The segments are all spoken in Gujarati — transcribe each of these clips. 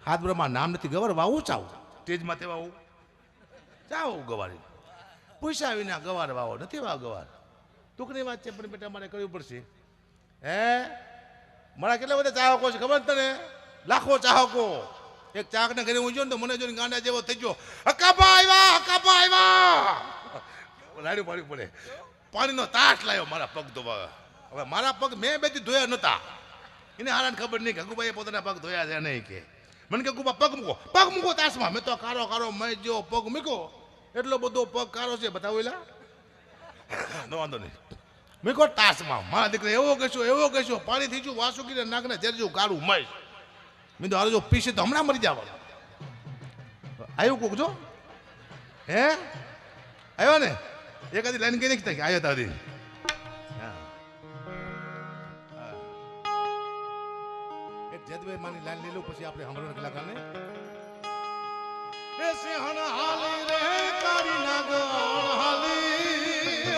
હાથ બ્રહ્મા નામ નથી ગવાર વાવું ચાવું તેજમાં તે વાવું ચાવું ગવારી પૂછ્યા વિના ગવાર વાવો નથી વાવ ગવાર ટૂંકની વાત છે પણ બેટા મારે કરવી પડશે હે મારા કેટલા બધા ચાહકો છે ખબર તને લાખો ચાહકો એક ચાહકને ઘરે હું જો ને તો મને જોઈને ગાંડા જેવો થઈ ગયો હકાપા આવ્યા રાડ્યું પાડ્યું પડે પાણીનો તાસ લાવ્યો મારા પગ ધોવા હવે મારા પગ મેં બેથી ધોયા નહોતા એને હારાને ખબર નહીં કે હકુભાઈએ પોતાના પગ ધોયા છે નહીં કે મને કે ગુબા પગ મૂકો તાસમાં મેં તો કારો મેં જો પગ મૂકો એટલો બધો પગ કારો છે બતાવો એલા no વાંધો નહીં મૂકો તાસમાં મારા દીકરા એવો કહેશો પાણી થઈ ગયું વાસુકીને નાખને જેરજું કાળું મય મેં તો હારો જો પીશે તો હમણાં મરી જવાનું આવ્યું કોક જો હે આવ્યો ને એકાદી લાઈન કઈ નથી આવ્યો તારી જદભાઈ માની લાઈન લઈ લો પછી આપણે સાંભળવાના કલાકારને એ સિંહણ હાલી રે કાળી નાગણ હાલી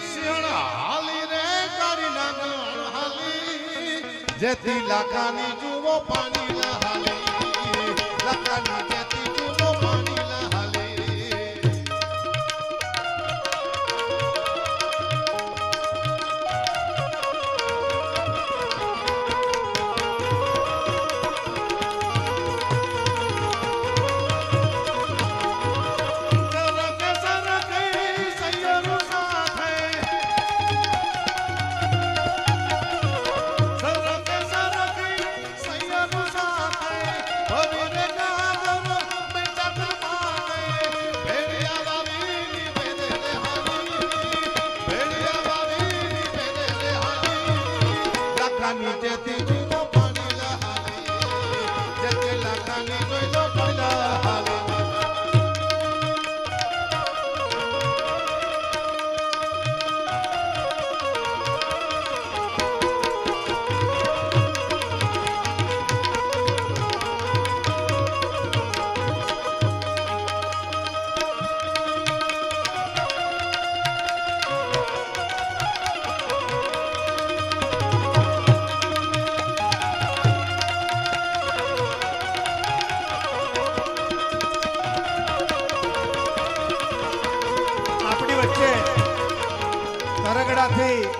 સિંહણ હાલી રે કાળી નાગણ હાલી જેથી લાખાની જુઓ પાણી ના હાલી લાખાની જેથી જુઓ પાણી ના હાલી જેથી જુઓ પાણી ના હાલી જેથી લાખાની જોઈ